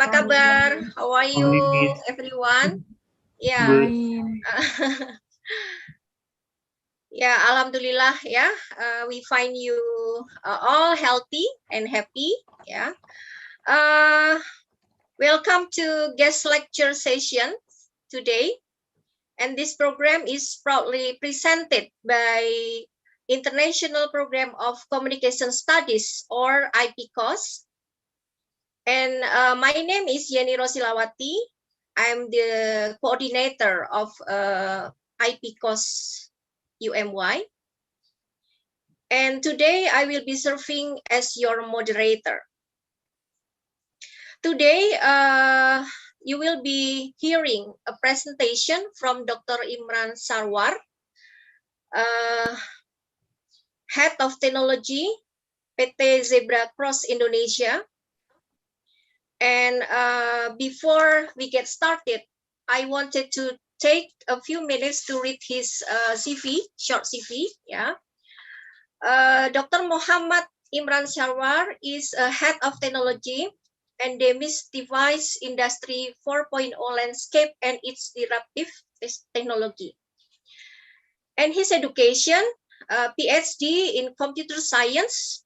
apa kabar? How are you, everyone? Yeah. Ya, alhamdulillah ya. We find you all healthy and happy. Ya. Welcome to guest lecture session today. And this program is proudly presented by International Program of Communication Studies, or IPCOS. And my name is Yeni Rosilawati. I'm the coordinator of IPCOS UMY. And today I will be serving as your moderator. Today, you will be hearing a presentation from Dr. Imran Sarwar, Head of Technology, PT Zebra Cross Indonesia. And before we get started, I wanted to take a few minutes to read his CV, short CV. Yeah. Dr. Muhammad Imran Sarwar is a head of technology and demystifies Industry 4.0 landscape and its disruptive technology. And his education, PhD in computer science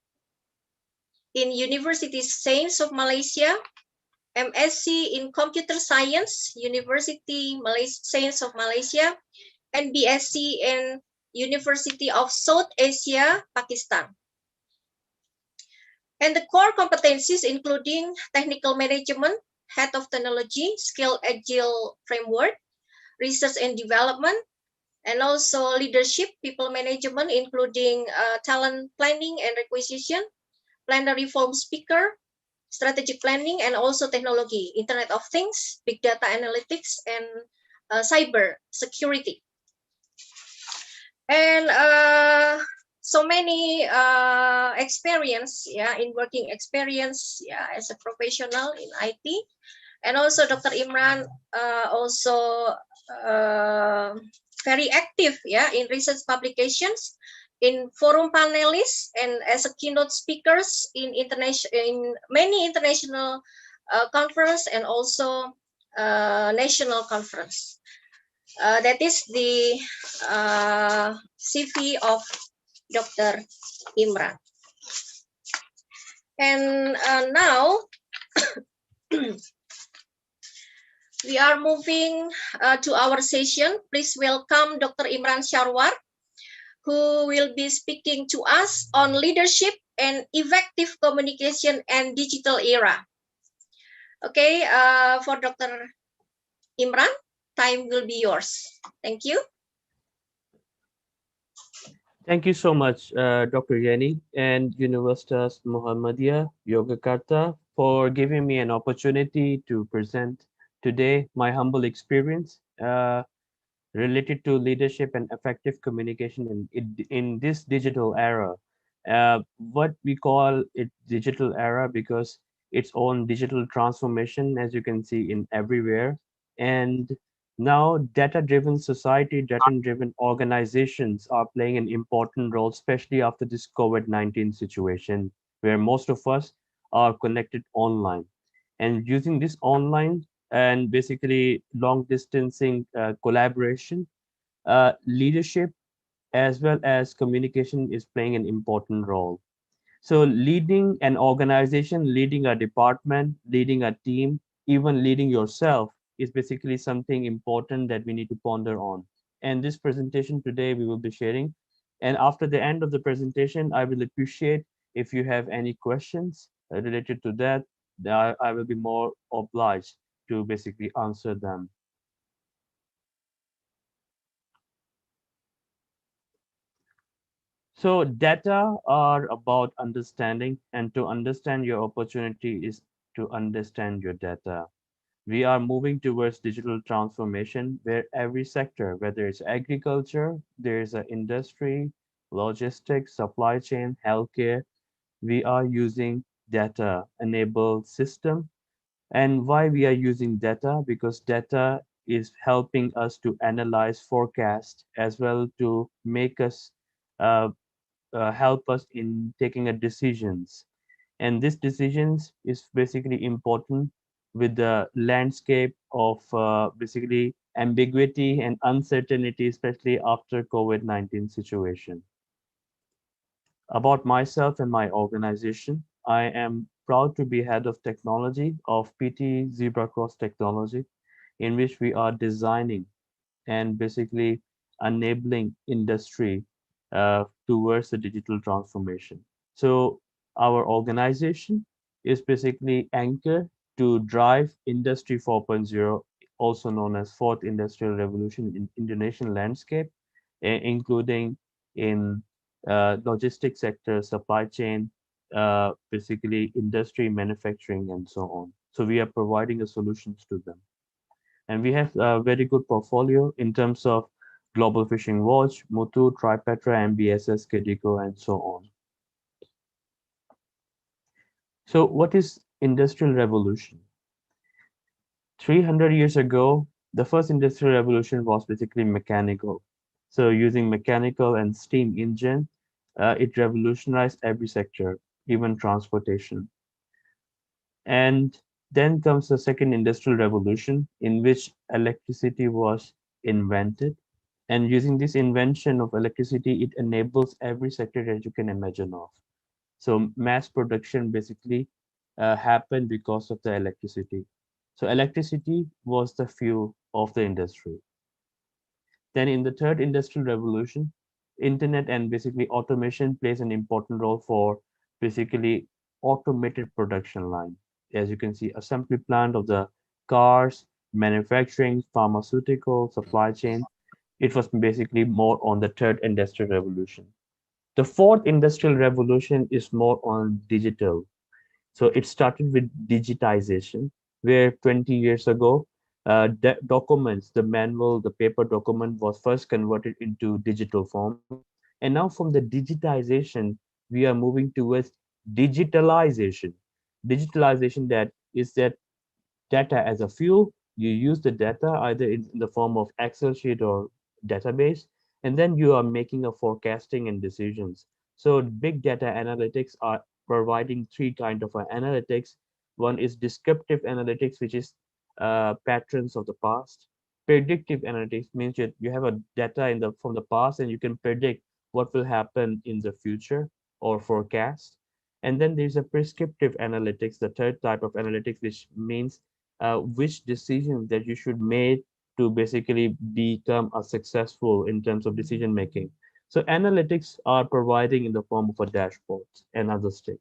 in University Sains of Malaysia, MSc in computer science, University Sains of Malaysia, and BSc in University of South Asia, Pakistan. And the core competencies including technical management, head of technology, skill agile framework, research and development, and also leadership, people management, including talent planning and requisition, plenary form speaker, strategic planning, and also technology, Internet of Things, big data analytics, and cyber security. And so many experience, in working experience, as a professional in IT. And also Dr. Imran also very active, in research publications, in forum panelists, and as a keynote speakers in many international conference and also national conference. That is the CV of Dr. Imran. And now we are moving to our session. Please welcome Dr. Imran Sarwar, who will be speaking to us on leadership and effective communication and digital era. Okay, for Dr. Imran, time will be yours. Thank you. Thank you so much, Dr. Yeni and Universitas Muhammadiyah Yogyakarta for giving me an opportunity to present today my humble experience related to leadership and effective communication in this digital era. What we call it digital era because its own digital transformation, as you can see in everywhere. And now data-driven society, data-driven organizations are playing an important role, especially after this COVID-19 situation, where most of us are connected online. And using this online and basically long distancing collaboration, leadership as well as communication is playing an important role. So leading an organization, leading a department, leading a team, even leading yourself is basically something important that we need to ponder on. And this presentation today we will be sharing. And after the end of the presentation, I will appreciate if you have any questions related to that. I will be more obliged to basically answer them. So data are about understanding, and to understand your opportunity is to understand your data. We are moving towards digital transformation where every sector, whether it's agriculture, there's an industry, logistics, supply chain, healthcare, we are using data enabled system. And why we are using data? Because data is helping us to analyze, forecast, as well to make us uh, help us in taking a decisions. And this decisions is basically important with the landscape of basically ambiguity and uncertainty, especially after COVID-19 situation. About myself and my organization, I am proud to be head of technology of PT Zebra Cross Technology, in which we are designing and basically enabling industry towards the digital transformation. So our organization is basically anchored to drive Industry 4.0, also known as Fourth Industrial Revolution in Indonesian landscape, including in logistics sector, supply chain, basically industry, manufacturing, and so on. So we are providing a solutions to them. And we have a very good portfolio in terms of Global Fishing Watch, Mutu, Tripetra, MBSS, Kediko, and so on. So what is industrial revolution? 300 years ago, the first industrial revolution was basically mechanical. So using mechanical and steam engine, it revolutionized every sector, even transportation. And then comes the second industrial revolution, in which electricity was invented. And using this invention of electricity, it enables every sector that you can imagine of. So mass production basically happened because of the electricity. So electricity was the fuel of the industry. Then in the third industrial revolution, internet and basically automation plays an important role for basically automated production line. As you can see, assembly plant of the cars, manufacturing, pharmaceutical, supply chain. It was basically more on the third industrial revolution. The fourth industrial revolution is more on digital. So it started with digitization, where 20 years ago, documents, the manual, the paper document was first converted into digital form. And now from the digitization, we are moving towards digitalization. Digitalization that is that data as a fuel. You use the data either in the form of Excel sheet or database, and then you are making a forecasting and decisions. So big data analytics are providing three kind of analytics. One is descriptive analytics, which is patterns of the past. Predictive analytics means that you have a data in the from the past and you can predict what will happen in the future or forecast. And then there's a prescriptive analytics, the third type of analytics, which means which decisions that you should make to basically become a successful in terms of decision making. So analytics are providing in the form of a dashboard and other stuff.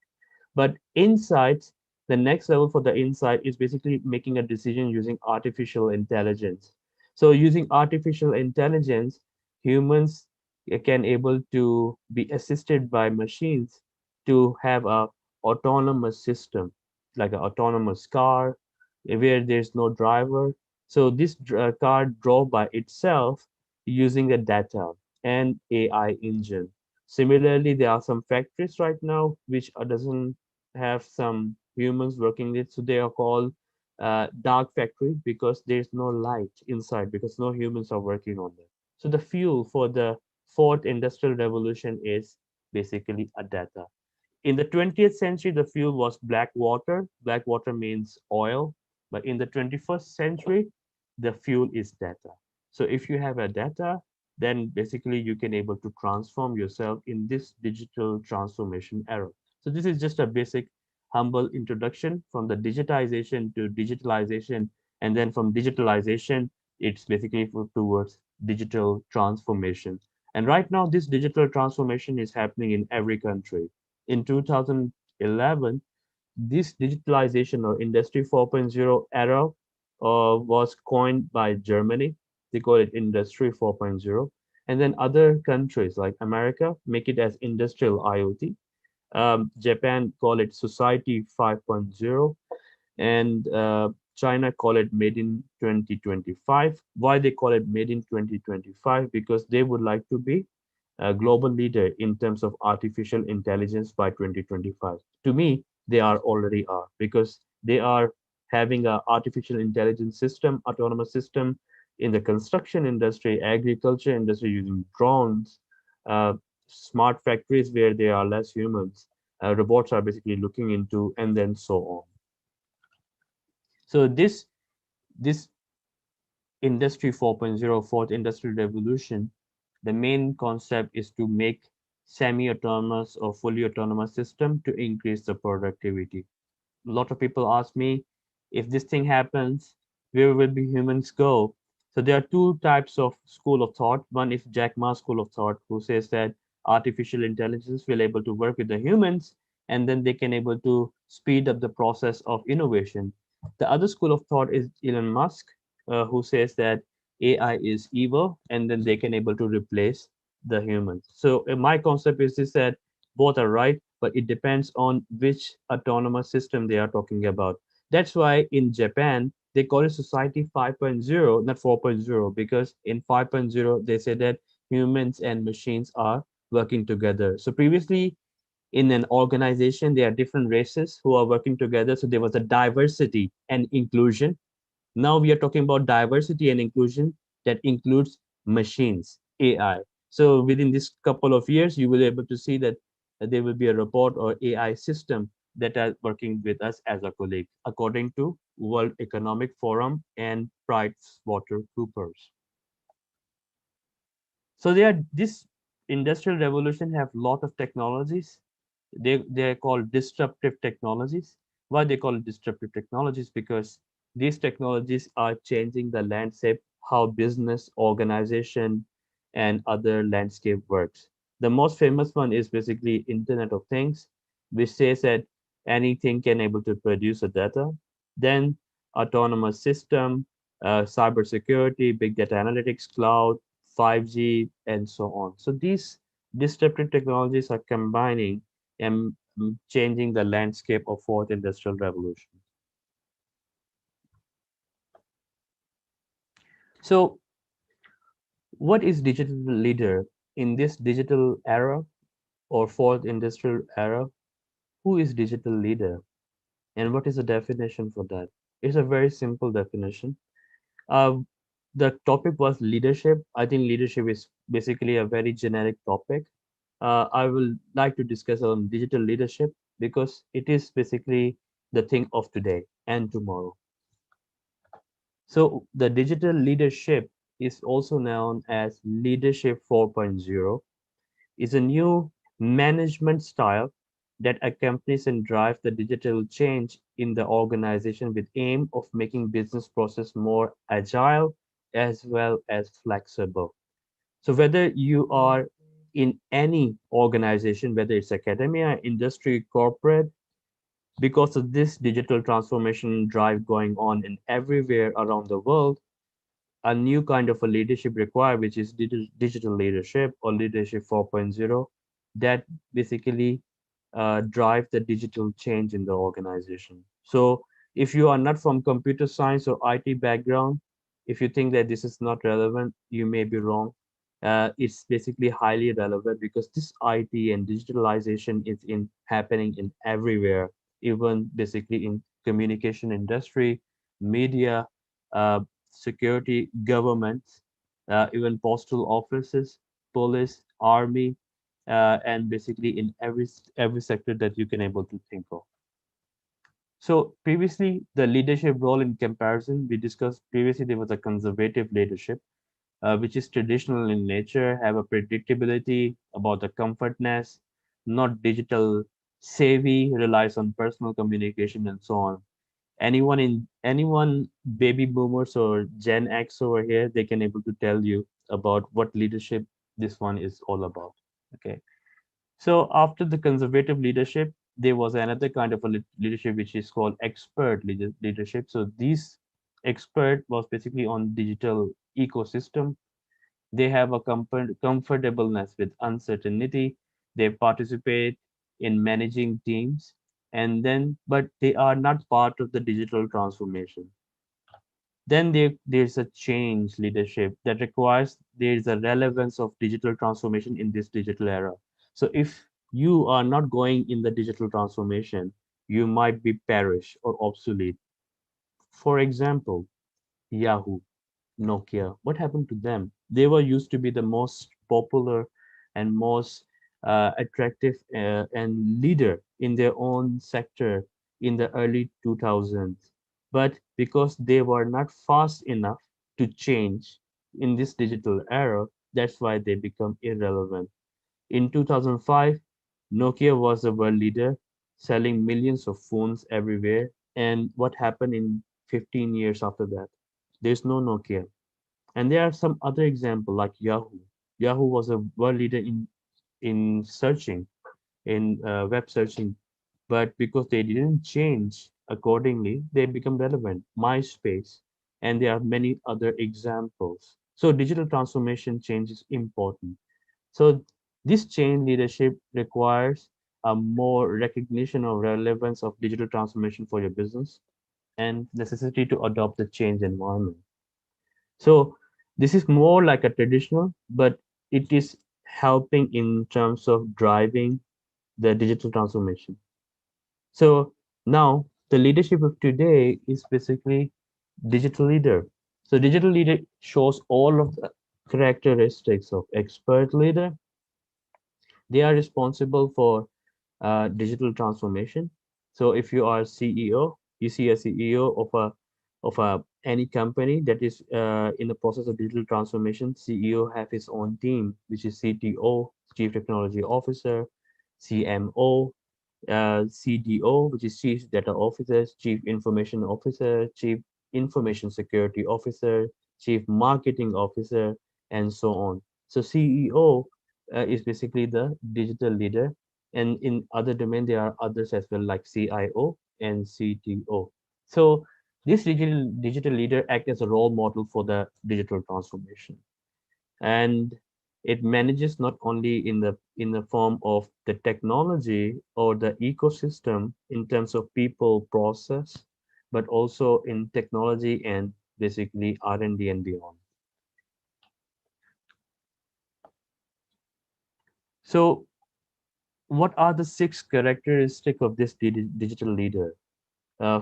But insights, the next level for the insight is basically making a decision using artificial intelligence. So using artificial intelligence, humans can able to be assisted by machines to have a autonomous system, like an autonomous car, where there's no driver. So this car drove by itself using the data and AI engine. Similarly, there are some factories right now which doesn't have some humans working it, so they are called dark factory because there's no light inside because no humans are working on them. So the fuel for the fourth industrial revolution is basically a data. In the 20th century, the fuel was black water. Black water means oil. But in the 21st century, the fuel is data. So if you have a data, then basically you can able to transform yourself in this digital transformation era. So this is just a basic humble introduction from the digitization to digitalization. And then from digitalization, it's basically towards digital transformation. And right now, this digital transformation is happening in every country. In 2011, this digitalization or Industry 4.0 era was coined by Germany. They call it Industry 4.0. And then other countries like America make it as Industrial IoT. Japan call it Society 5.0, and China call it Made in 2025. Why they call it Made in 2025? Because they would like to be a global leader in terms of artificial intelligence by 2025. To me, they are already are because they are having a artificial intelligence system, autonomous system in the construction industry, agriculture industry using drones, uh, smart factories where there are less humans. Robots are basically looking into, and then so on. So this industry 4.0, fourth industrial revolution, the main concept is to make semi-autonomous or fully autonomous system to increase the productivity. A lot of people ask me, if this thing happens, where will be humans go? So there are two types of school of thought. One is Jack Ma's school of thought, who says that artificial intelligence will able to work with the humans, and then they can able to speed up the process of innovation. The other school of thought is Elon Musk, who says that AI is evil, and then they can able to replace the humans. So my concept is this, that both are right, but it depends on which autonomous system they are talking about. That's why in Japan, they call it Society 5.0, not 4.0, because in 5.0, they say that humans and machines are working together. So previously, in an organization, there are different races who are working together. So there was a diversity and inclusion. Now we are talking about diversity and inclusion that includes machines, AI. So within this couple of years, you will be able to see that there will be a robot or AI system that are working with us as a colleague, according to World Economic Forum and PricewaterhouseCoopers. So this industrial revolution have lot of technologies. They're called disruptive technologies. Why they call it disruptive technologies? Because these technologies are changing the landscape, how business, organization, and other landscape works. The most famous one is basically Internet of Things, which says that anything can able to produce a data. Then autonomous system, cybersecurity, big data analytics, cloud, 5G, and so on. So these disruptive technologies are combining and changing the landscape of fourth industrial revolution. So what is digital leader in this digital era or fourth industrial era? Who is digital leader and what is the definition for that? It's a very simple definition. uh, the topic was leadership. I think leadership is basically a very generic topic. I will like to discuss on digital leadership because it is basically the thing of today and tomorrow. So the digital leadership is also known as leadership 4.0, is a new management style that accompanies and drives the digital change in the organization with aim of making business process more agile as well as flexible. So whether you are in any organization, whether it's academia, industry, corporate, because of this digital transformation drive going on in everywhere around the world, a new kind of a leadership required, which is digital leadership or leadership 4.0, that basically drive the digital change in the organization. So if you are not from computer science or IT background, if you think that this is not relevant, you may be wrong. It's basically highly relevant because this IT and digitalization is in happening in everywhere, even basically in communication industry, media, uh, security, governments, even postal offices, police, army, and basically in every sector that you can able to think of. So previously, the leadership role in comparison, we discussed previously there was a conservative leadership, which is traditional in nature, have a predictability about the comfortness, not digital savvy, relies on personal communication and so on. Anyone baby boomers or Gen X over here, they can able to tell you about what leadership this one is all about. Okay. So after the conservative leadership, there was another kind of a leadership which is called expert leadership. So these expert was basically on digital ecosystem. They have a comfortableness with uncertainty. They participate in managing teams, and then but they are not part of the digital transformation. Then there's a change leadership that requires there's a relevance of digital transformation in this digital era. So if you are not going in the digital transformation, you might be perish or obsolete. For example, Yahoo, Nokia, what happened to them? They were used to be the most popular and most attractive and leader in their own sector in the early 2000s. but because they were not fast enough to change in this digital era, that's why they become irrelevant. In 2005, Nokia was the world leader, selling millions of phones everywhere. And what happened in 15 years after that? There's no Nokia. And there are some other examples like Yahoo. Yahoo was a world leader in searching, in web searching, but because they didn't change accordingly, they become relevant. MySpace, and there are many other examples. So digital transformation change is important. So this change leadership requires a more recognition of relevance of digital transformation for your business and necessity to adopt the change environment. So this is more like a traditional, but it is helping in terms of driving the digital transformation. So now the leadership of today is basically digital leader. So digital leader shows all of the characteristics of expert leader. They are responsible for digital transformation. So if you are CEO, you see a CEO of a any company that is in the process of digital transformation. CEO have his own team, which is CTO, Chief Technology Officer, CMO, CDO, which is Chief Data Officer, Chief Information Officer, Chief Information Security Officer, Chief Marketing Officer, and so on. So CEO is basically the digital leader, and in other domain there are others as well, like CIO and CTO. So this digital leader act as a role model for the digital transformation, and it manages not only in the form of the technology or the ecosystem in terms of people process, but also in technology and basically R&D and beyond. So what are the six characteristics of this digital leader?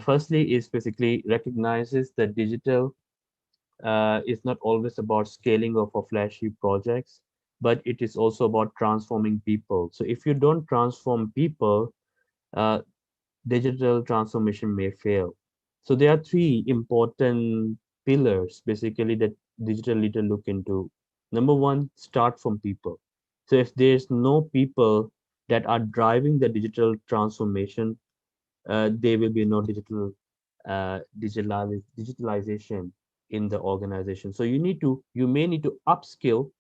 Firstly is basically recognizes that digital is not always about scaling of a flashy projects, but it is also about transforming people. So if you don't transform people, uh, digital transformation may fail. So there are three important pillars basically that digital leader look into. Number one, start from people. So if there's no people that are driving the digital transformation, there will be no digitalization in the organization. So you may need to upskill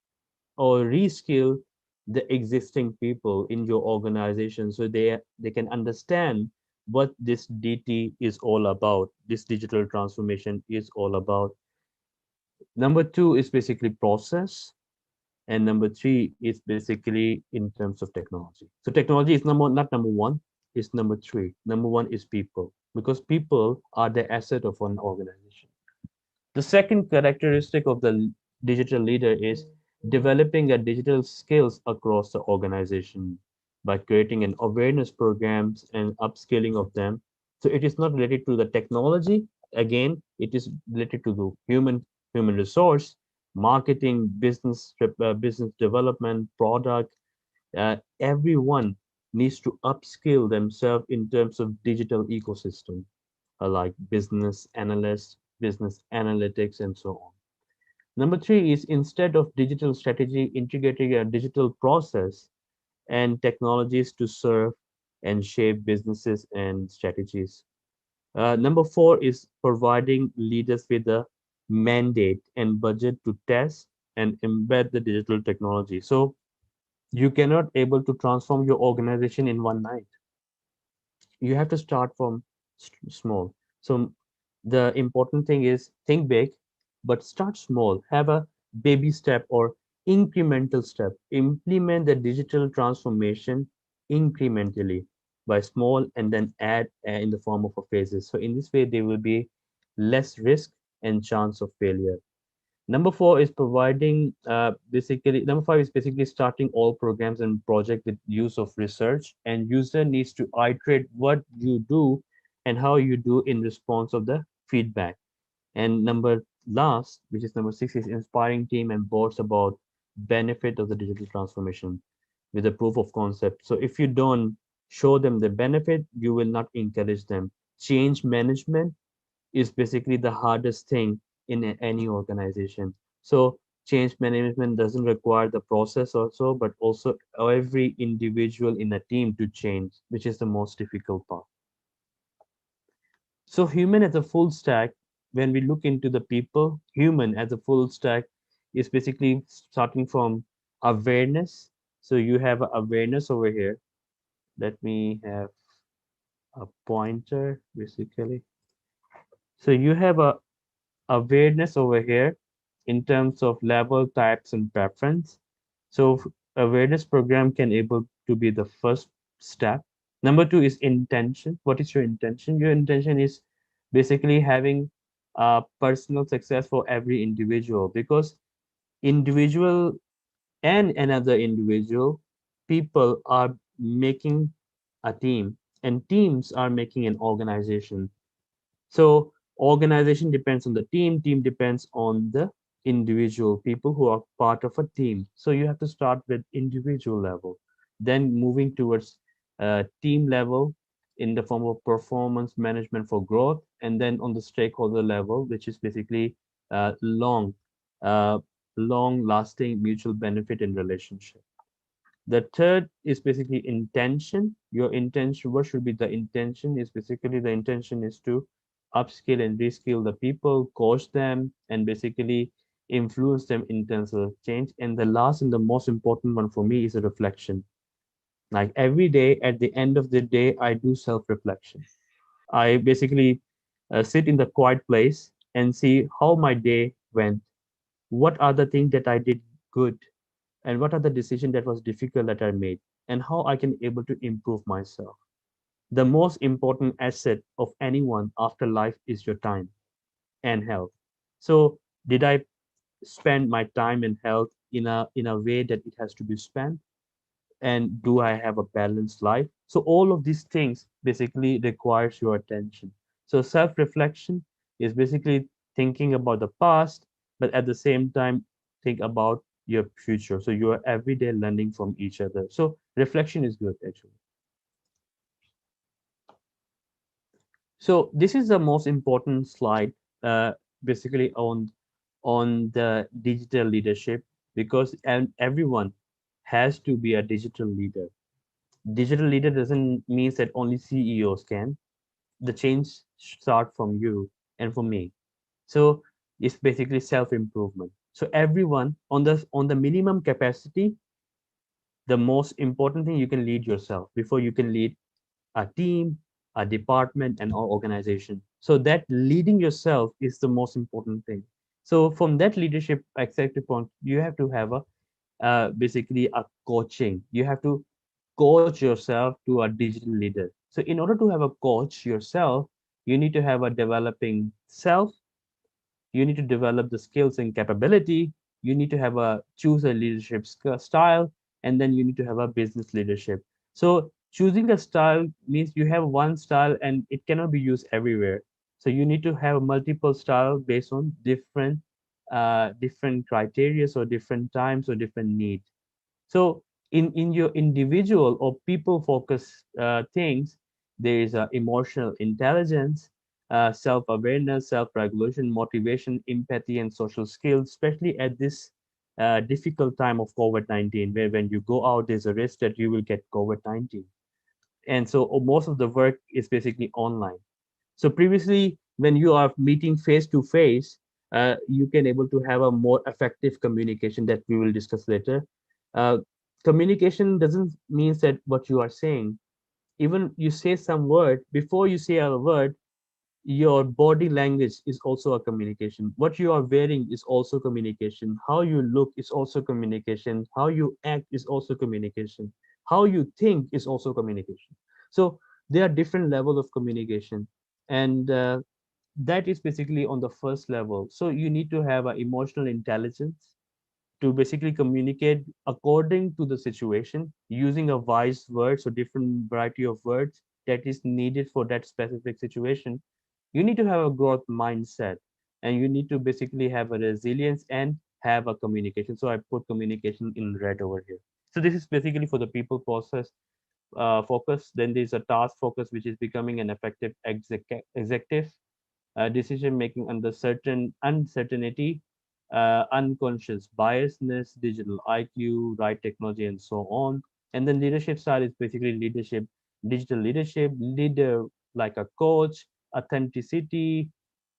or reskill the existing people in your organization so they can understand what this DT is all about, this digital transformation is all about. Number two is basically process, and number three is basically in terms of technology. So technology is not number one, it's number three. Number one is people, because people are the asset of an organization. The second characteristic of the digital leader is developing a digital skills across the organization by creating an awareness programs and upskilling of them. So it is not related to the technology. Again, it is related to the human resource, marketing, business development, product. Everyone needs to upskill themselves in terms of digital ecosystem, like business analysts, business analytics, and so on. Number three is instead of digital strategy, integrating a digital process and technologies to serve and shape businesses and strategies. Number four is providing leaders with a mandate and budget to test and embed the digital technology. So you cannot able to transform your organization in one night. You have to start from small. So the important thing is think big, but start small. Have a baby step or incremental step. Implement the digital transformation incrementally by small and then add in the form of a phases. So in this way, there will be less risk and chance of failure. Number five is basically starting all programs and project with use of research, and user needs to iterate what you do and how you do in response of the feedback. And number last, which is number six, is inspiring team and boards about benefit of the digital transformation with a proof of concept. So if you don't show them the benefit, you will not encourage them. Change management is basically the hardest thing in any organization. So change management doesn't require the process also, but also every individual in a team to change, which is the most difficult part. So human as a full stack, when we look into the people, human as a full stack is basically starting from awareness. So you have awareness over here. Let me have a pointer basically. So you have a awareness over here in terms of level, types, and preference. So awareness program can able to be the first step. Number two is intention. What is your intention? Your intention is basically having personal success for every individual, because individual and another individual people are making a team, and teams are making an organization. So organization depends on the team depends on the individual people who are part of a team. So you have to start with individual level, then moving towards team level in the form of performance management for growth, and then on the stakeholder level, which is basically uh, long, uh, long lasting mutual benefit in relationship. The third is basically intention. Your intention, what should be the intention? Is basically the intention is to upskill and reskill the people, coach them, and basically influence them in terms of change. And the last and the most important one for me is a reflection. Like every day, at the end of the day, I do self-reflection. I basically sit in the quiet place and see how my day went. What are the things that I did good, and what are the decisions that was difficult that I made, and how I can able to improve myself. The most important asset of anyone after life is your time and health. So did I spend my time and health in a way that it has to be spent? And do I have a balanced life? So all of these things basically requires your attention. So self-reflection is basically thinking about the past, but at the same time think about your future. So you are every day learning from each other. So reflection is good actually. So this is the most important slide, basically on the digital leadership, because and everyone has to be a digital leader. Digital leader doesn't mean that only CEOs can. The change start from you and from me. So it's basically self-improvement. So everyone on the minimum capacity, the most important thing, you can lead yourself before you can lead a team, a department, and or organization. So that leading yourself is the most important thing. So from that leadership executive point, you have to have a basically a coaching. You have to coach yourself to a digital leader. So in order to have a coach yourself, you need to have a developing self, you need to develop the skills and capability, you need to have a choose a leadership style, and then you need to have a business leadership. So choosing a style means you have one style and it cannot be used everywhere. So you need to have multiple style based on different criteria or different times or different needs. So in your individual or people focused things, there is emotional intelligence, self-awareness, self-regulation, motivation, empathy, and social skills, especially at this difficult time of COVID-19, where when you go out, there's a risk that you will get COVID-19. And so most of the work is basically online. So previously, when you are meeting face to face, you can able to have a more effective communication that we will discuss later. Uh, Communication doesn't mean that what you are saying. Even you say some word, before you say a word, your body language is also a communication. What you are wearing is also communication. How you look is also communication. How you act is also communication. How you think is also communication. So there are different levels of communication, and that is basically on the first level. So you need to have an emotional intelligence to basically communicate according to the situation using a wise words or different variety of words that is needed for that specific situation. You need to have a growth mindset, and you need to basically have a resilience and have a communication. So I put communication in red over here. So this is basically for the people process focus. Then there's a task focus, which is becoming an effective executive. decision making under certain uncertainty, unconscious biasness, digital IQ, right technology, and so on. And then leadership style is basically leadership, digital leadership, leader like a coach, authenticity,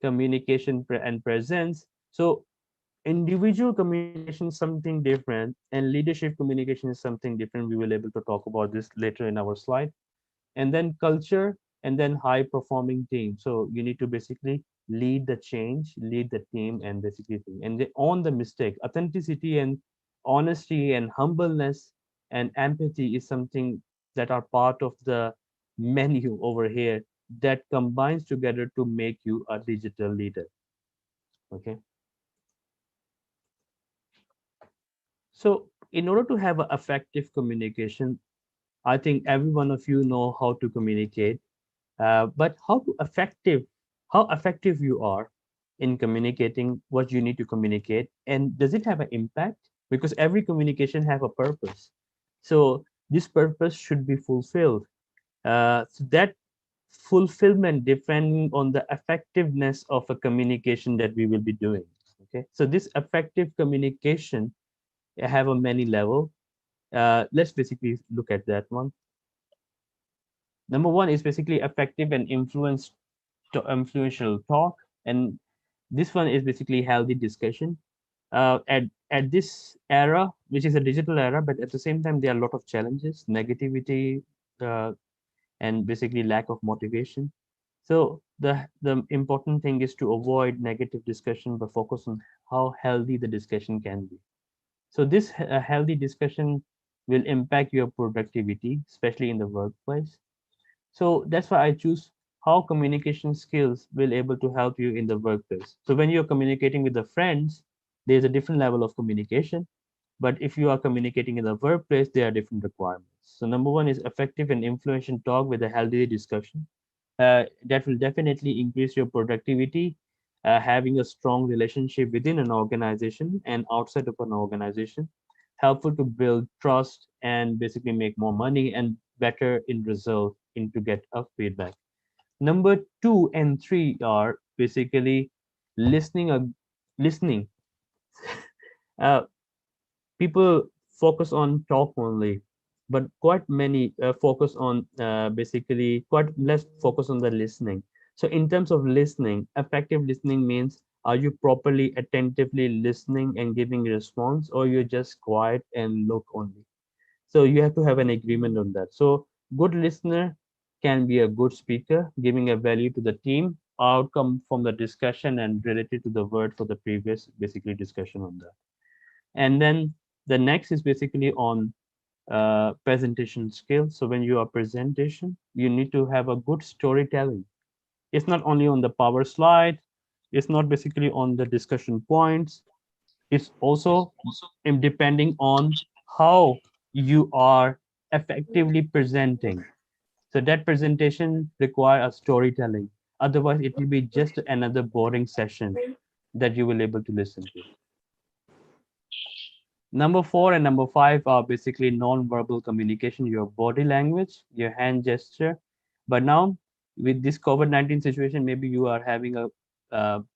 communication and presence. So individual communication is something different, and leadership communication is something different. We will able to talk about this later in our slide. And then culture, and then high performing team. So you need to basically lead the change, lead the team, and basically and on the mistake, authenticity and honesty and humbleness and empathy is something that are part of the menu over here that combines together to make you a digital leader. Okay, so in order to have an effective communication, I think every one of you know how to communicate. But how effective you are in communicating what you need to communicate, and does it have an impact? Because every communication have a purpose, so this purpose should be fulfilled. So that fulfillment depending on the effectiveness of a communication that we will be doing. Okay, so this effective communication have a many level. Let's basically look at that one. Number one is basically effective and influential talk, and this one is basically healthy discussion. At this era, which is a digital era, but at the same time there are a lot of challenges, negativity, uh, and basically lack of motivation. So the important thing is to avoid negative discussion, but focus on how healthy the discussion can be. So this healthy discussion will impact your productivity, especially in the workplace. So that's why I choose how communication skills will able to help you in the workplace. So when you're communicating with the friends, there's a different level of communication. But if you are communicating in the workplace, there are different requirements. So number one is effective and influential talk with a healthy discussion. That will definitely increase your productivity. Having a strong relationship within an organization and outside of an organization, helpful to build trust and basically make more money and better in result in to get a feedback. Number two and three are basically listening. Listening. Uh, People focus on talk only, but quite many focus on basically quite less focus on the listening. So in terms of listening, effective listening means, are you properly attentively listening and giving response, or you're just quiet and look only? So you have to have an agreement on that. So good listener can be a good speaker, giving a value to the team, outcome from the discussion and related to the word for the previous basically discussion on that. And then the next is basically on presentation skills. So when you are presentation, you need to have a good storytelling. It's not only on the power slide, it's not basically on the discussion points. It's also depending on how you are effectively presenting. So that presentation require a storytelling. Otherwise, it will be just another boring session that you will able to listen to. Number four and number five are basically non-verbal communication, your body language, your hand gesture. But now, with this COVID-19 situation, maybe you are having a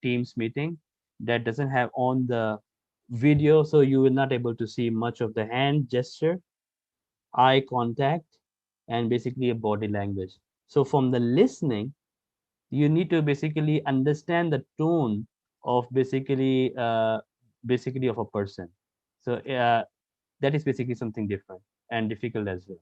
Teams meeting that doesn't have on the video, so you will not able to see much of the hand gesture, eye contact, and basically a body language. So from the listening, you need to basically understand the tone of basically of a person. So that is basically something different and difficult as well.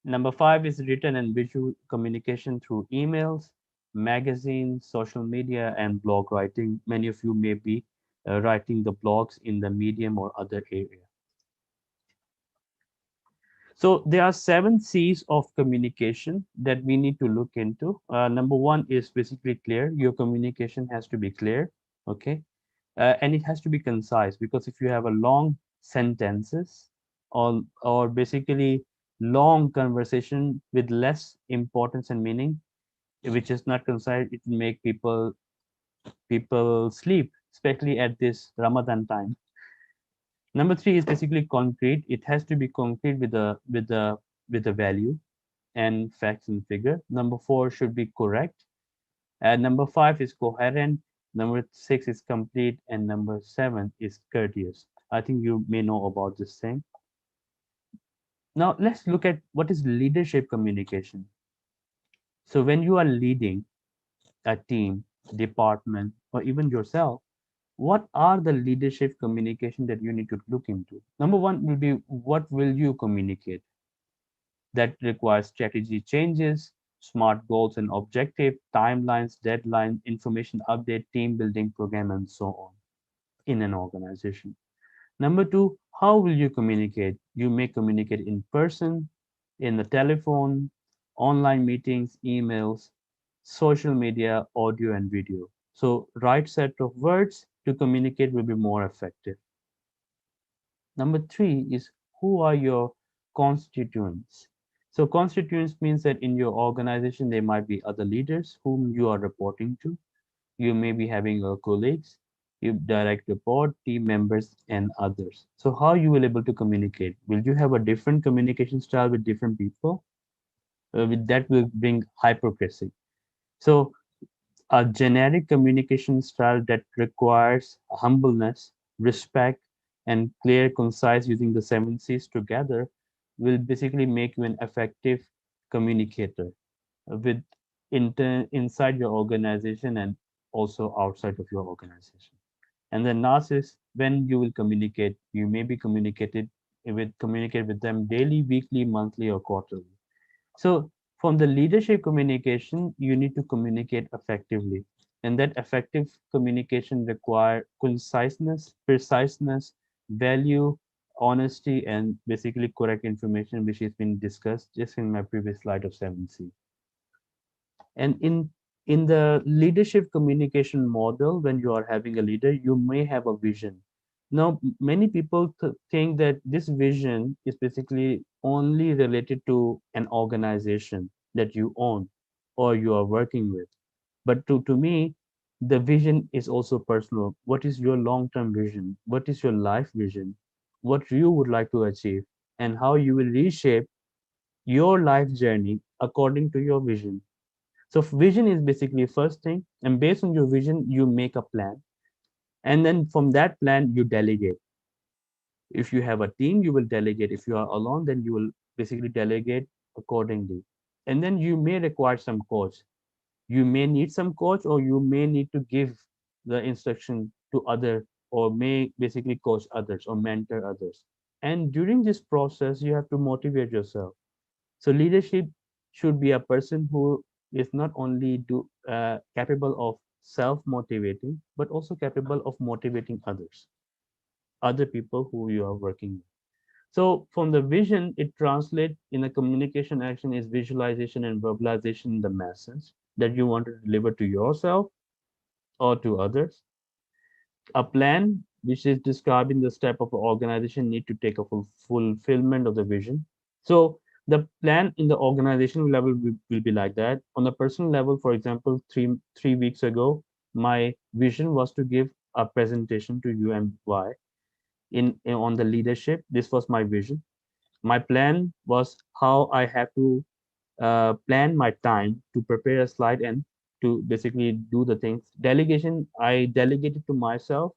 Number five is written and visual communication through emails, magazines, social media, and blog writing. Many of you may be writing the blogs in the medium or other area. So there are 7 C's of communication that we need to look into. Number one is basically clear. Your communication has to be clear, okay? And it has to be concise, because if you have a long sentences or basically long conversation with less importance and meaning, which is not concise, it will make people sleep, especially at this Ramadan time. Number three is basically concrete. It has to be concrete with the value and facts and figure. Number four should be correct. And number 5 is coherent. Number 6 is complete. And number 7 is courteous. I think you may know about this thing. Now, let's look at what is leadership communication. So, when you are leading a team, department, or even yourself, what are the leadership communication that you need to look into? Number one will be what will you communicate? That requires strategy changes, smart goals and objective, timelines, deadlines, information update, team building program, and so on in an organization. Number two, how will you communicate? You may communicate in person, in the telephone, online meetings, emails, social media, audio, and video. So, right set of words to communicate will be more effective. Number three is who are your constituents? So, constituents means that in your organization there might be other leaders whom you are reporting to. You may be having your colleagues, you direct report, team members, and others. So, how you will able to communicate? Will you have a different communication style with different people? With that will bring hypocrisy. So, a generic communication style that requires humbleness, respect, and clear, concise using the 7 C's together will basically make you an effective communicator with inside your organization and also outside of your organization. And then last is when you will communicate, you may be communicate with them daily, weekly, monthly, or quarterly. So from the leadership communication, you need to communicate effectively. And that effective communication require conciseness, preciseness, value, honesty, and basically correct information, which has been discussed just in my previous slide of 7C. And in the leadership communication model, when you are having a leader, you may have a vision. Now, many people think that this vision is basically only related to an organization that you own or you are working with. But to me, the vision is also personal. What is your long-term vision? What is your life vision? What you would like to achieve, and how you will reshape your life journey according to your vision. So vision is basically first thing, and based on your vision, you make a plan, and then from that plan, you delegate. If you have a team, you will delegate. If you are alone, then you will basically delegate accordingly. And then you may require some coach. You may need some coach, or you may need to give the instruction to other, or may basically coach others or mentor others. And during this process, you have to motivate yourself. So leadership should be a person who is not only capable of self-motivating, but also capable of motivating others, other people who you are working with. So from the vision, it translates in a communication action is visualization and verbalization in the message that you want to deliver to yourself or to others. A plan, which is describing the step of an organization need to take a fulfillment of the vision. So the plan in the organizational level will be like that. On a personal level, for example, three weeks ago, my vision was to give a presentation to UMY on the leadership. This was my vision. My plan was how I have to plan my time to prepare a slide and to basically do the things. Delegation, I delegated to myself,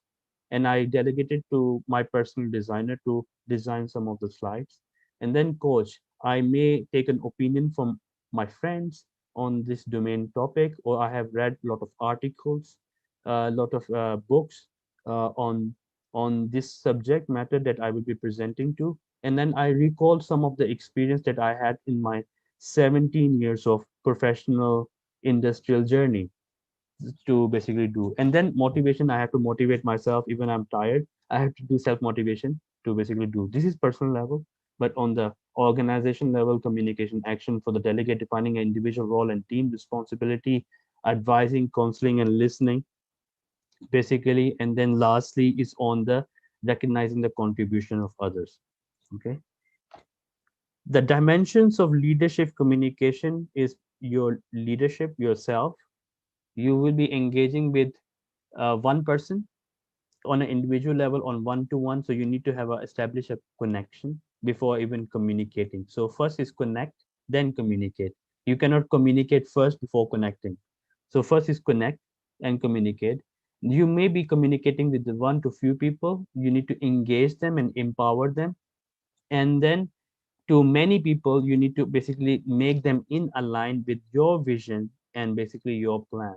and I delegated to my personal designer to design some of the slides. And then coach, I may take an opinion from my friends on this domain topic, or I have read a lot of articles, a lot of books on this subject matter that I will be presenting to. And then I recall some of the experience that I had in my 17 years of professional industrial journey to basically do. And then motivation, I have to motivate myself. Even I'm tired, I have to do self motivation to basically do. This is personal level, but on the organization level, communication action for the delegate, defining an individual role and team responsibility, advising, counseling, and listening basically. And then lastly is on the recognizing the contribution of others. Okay, the dimensions of leadership communication is your leadership yourself. You will be engaging with one person on an individual level, on one-to-one. So you need to have establish a connection before even communicating. So first is connect, then communicate. You cannot communicate first before connecting. So first is connect and communicate. You may be communicating with the one to few people. You need to engage them and empower them. And then to many people, you need to basically make them in align with your vision and basically your plan.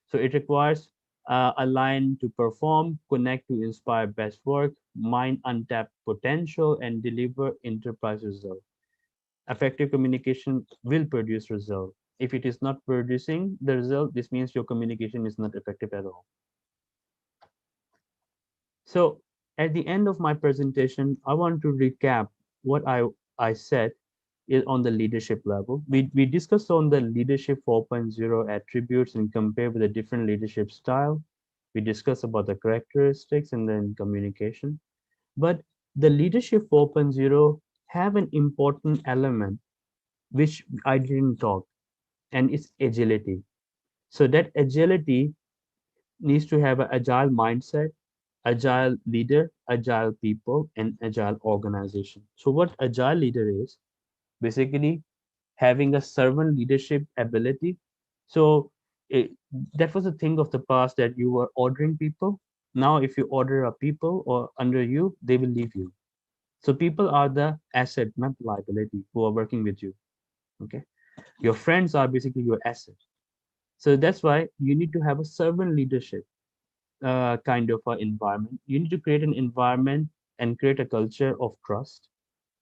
So it requires align to perform, connect to inspire best work, mine untapped potential, and deliver enterprise result. Effective communication will produce result. If it is not producing the result, this means your communication is not effective at all. So at the end of my presentation, I want to recap what I said is on the leadership level. We discussed on the leadership 4.0 attributes and compare with the different leadership style. We discussed about the characteristics and then communication. But the leadership 4.0 have an important element which I didn't talk, and it's agility. So that agility needs to have an agile mindset, agile leader, agile people, and agile organization. So what agile leader is basically having a servant leadership ability. So it, that was a thing of the past that you were ordering people. Now, if you order a people or under you, they will leave you. So people are the asset, not liability, who are working with you. Okay, your friends are basically your asset. So that's why you need to have a servant leadership kind of environment. You need to create an environment and create a culture of trust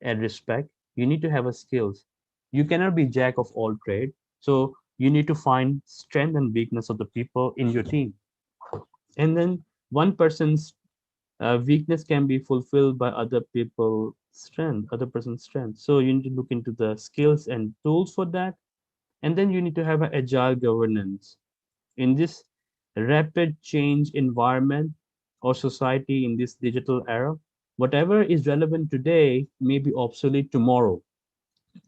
and respect. You need to have a skills. You cannot be jack of all trade. So you need to find strength and weakness of the people in your team. And then one person's weakness can be fulfilled by other person's strength. So you need to look into the skills and tools for that. And then you need to have an agile governance in this rapid change environment or society in this digital era. Whatever is relevant today may be obsolete tomorrow,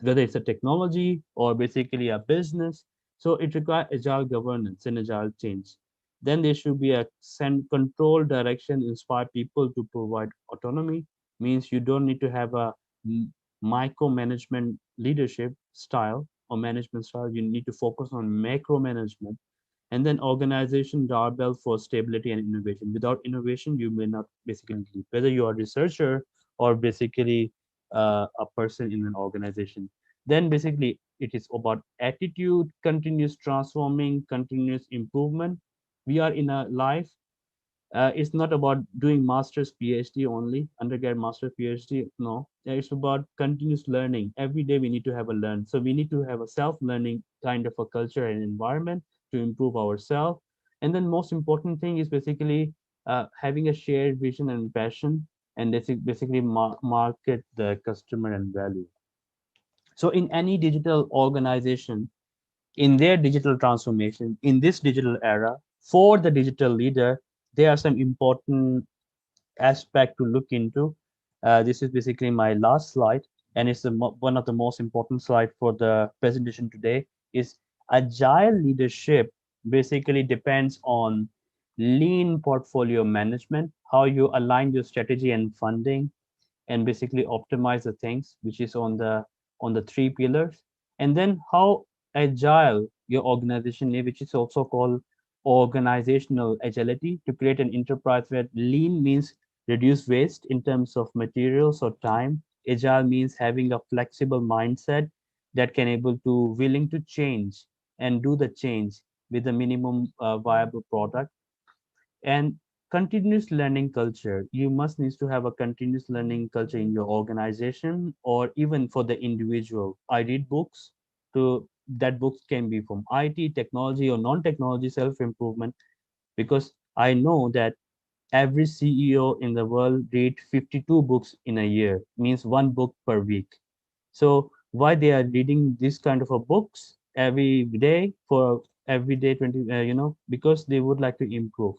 whether it's a technology or basically a business. So it requires agile governance and agile change. Then there should be a send control direction, inspire people to provide autonomy. Means you don't need to have a micromanagement leadership style or management style. You need to focus on macro management, and then organization doorbell for stability and innovation. Without innovation, you may not basically lead, whether you are a researcher or basically a person in an organization. Then basically it is about attitude, continuous transforming, continuous improvement. We are in a life, it's not about doing master's PhD only, undergrad, master, PhD. No, it's about continuous learning. Every day we need to have a learn. So we need to have a self-learning kind of a culture and environment to improve ourselves. And then most important thing is basically having a shared vision and passion, and basically market the customer and value. So in any digital organization, in their digital transformation, in this digital era, for the digital leader, there are some important aspect to look into. This is basically my last slide, and it's one of the most important slide for the presentation today. Is agile leadership basically depends on lean portfolio management, how you align your strategy and funding, and basically optimize the things which is on the three pillars, and then how agile your organization is, which is also called organizational agility, to create an enterprise where lean means reduce waste in terms of materials or time. Agile means having a flexible mindset that can able to willing to change and do the change with the minimum viable product. And continuous learning culture, you must need to have a continuous learning culture in your organization or even for the individual. I read books, to that books can be from IT, technology, or non-technology self improvement, because I know that every CEO in the world read 52 books in a year, means one book per week. So why they are reading this kind of a books every day for every day 20, because they would like to improve.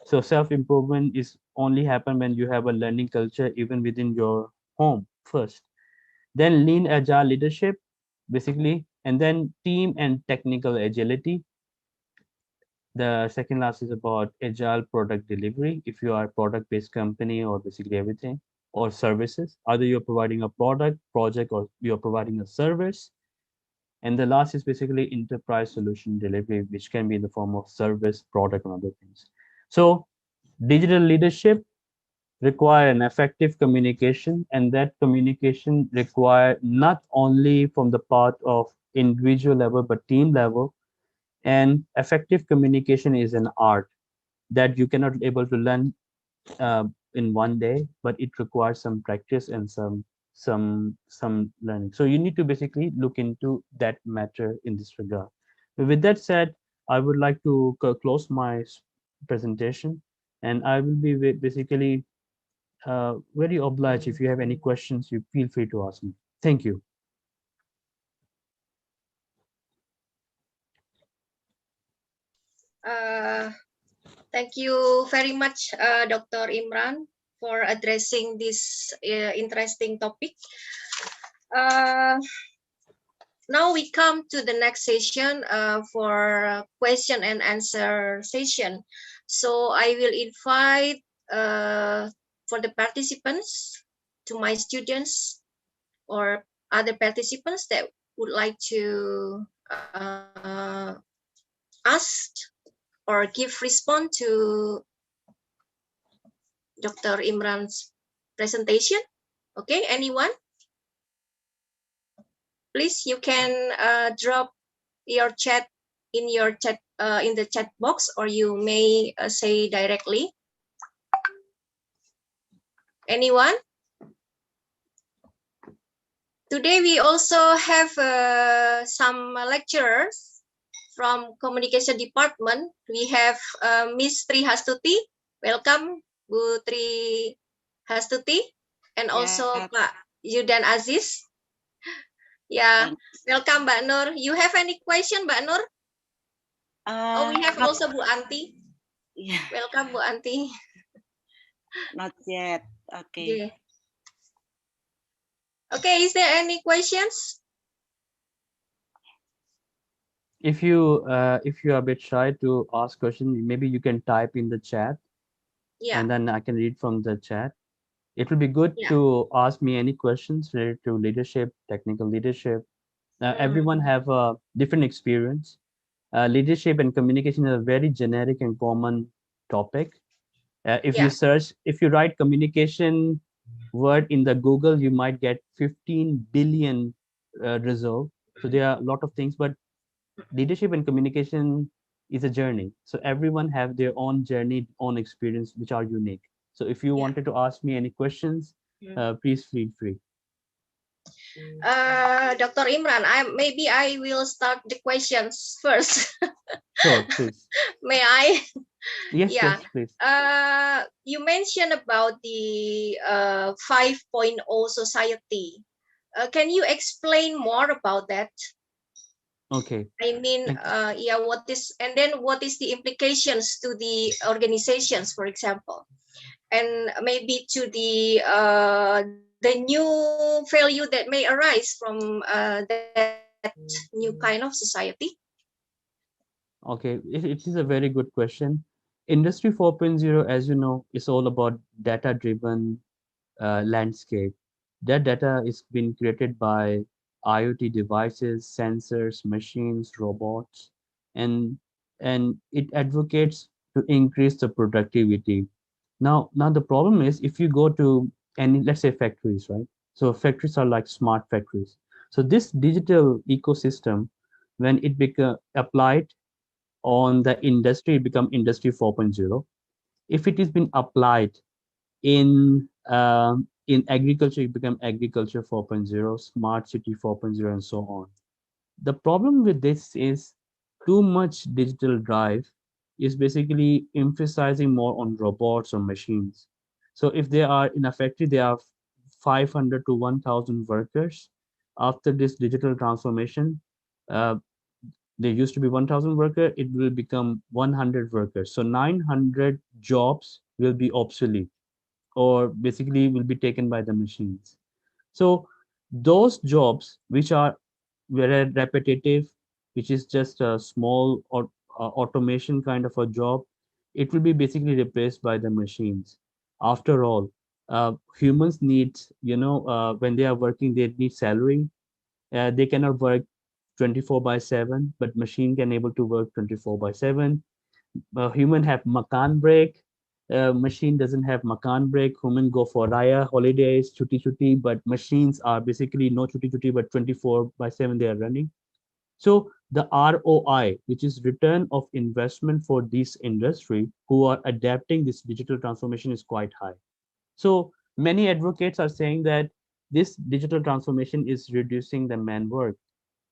So self-improvement is only happen when you have a learning culture even within your home first. Then lean agile leadership, basically, and then team and technical agility. The second last is about agile product delivery. If you are a product-based company or basically everything, or services, either you're providing a product, project, or you're providing a service. And the last is basically enterprise solution delivery, which can be in the form of service, product, and other things. So digital leadership require an effective communication, and that communication require not only from the part of individual level but team level. And effective communication is an art that you cannot able to learn in one day, but it requires some practice and some learning. So you need to basically look into that matter in this regard. With that said, I would like to close my presentation, and I will be basically very obliged if you have any questions. You feel free to ask me. Thank you. Uh, Thank you very much, Dr. Imran, for addressing this interesting topic. Uh, Now we come to the next session for question and answer session. So I will invite for the participants, to my students or other participants that would like to ask or give response to Dr. Imran's presentation. Okay, anyone? Please, you can drop your chat in the chat box, or you may say directly. Anyone? Today we also have some lecturers from communication department. We have Miss Tri Hastuti. Welcome, Bu Tri Hastuti, and also Yeah, Pak Yudan Aziz. Yeah, thanks. welcome, Mbak Nur. You have any question, Mbak Nur? Oh, we have Not also Bu Anti. yeah, Welcome, Bu Anti. not yet. Okay. Yeah. Okay, is there any questions? If you are a bit shy to ask question, maybe you can type in the chat, Yeah, and then I can read from the chat. It will be good yeah. to ask me any questions related to leadership, technical leadership. Mm, Everyone have a different experience. Leadership and communication is a very generic and common topic. yeah, If you write communication word in the Google, you might get 15 billion result. So there are a lot of things, but leadership and communication is a journey. So everyone have their own journey, own experience, which are unique. So if you yeah. wanted to ask me any questions, Mm. please feel free. Dr. Imran, I will start the questions first. Sure, please. May I? Yes, Yeah. yes, please. You mentioned about the 5.0 society. Can you explain more about that? Okay. I mean, Thank you. yeah, what is the implications to the organizations, for example, and maybe to the new value that may arise from that new kind of society? Okay, it is a very good question. Industry 4.0, as you know, is all about data-driven landscape. That data is being created by IoT devices, sensors, machines, robots, and it advocates to increase the productivity. Now the problem is if you go to any, let's say, factories, right? So factories are like smart factories. So this digital ecosystem, when it become applied on the industry, it become industry 4.0. If it is been applied in agriculture, it become agriculture 4.0, smart city 4.0, and so on. The problem with this is too much digital drive is basically emphasizing more on robots or machines. So if they are in a factory, they have 500 to 1000 workers. After this digital transformation, uh, there used to be 1000 worker, it will become 100 workers. So 900 jobs will be obsolete, or basically will be taken by the machines. So those jobs which are very repetitive, which is just a small or automation kind of a job, it will be basically replaced by the machines. After all, humans need, when they are working, they need salary. They cannot work 24/7, but machine can able to work 24/7. Human have makan break. Machine doesn't have makan break. Human go for raya holidays, chutti chutti, but machines are basically no chutti chutti, but 24/7 they are running. So the ROI, which is return of investment for this industry who are adapting this digital transformation, is quite high. So many advocates are saying that this digital transformation is reducing the man work,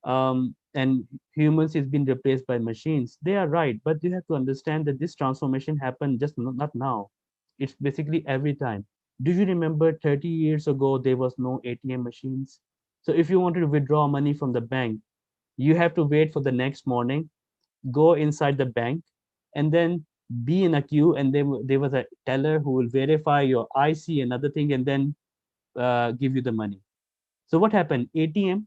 and humans is being replaced by machines. They are right, but you have to understand that this transformation happened just not now. It's basically every time. Do you remember 30 years ago there was no ATM machines? So if you wanted to withdraw money from the bank, you have to wait for the next morning, go inside the bank, and then be in a queue, and there was a teller who will verify your IC and other thing, and then give you the money. So what happened? ATM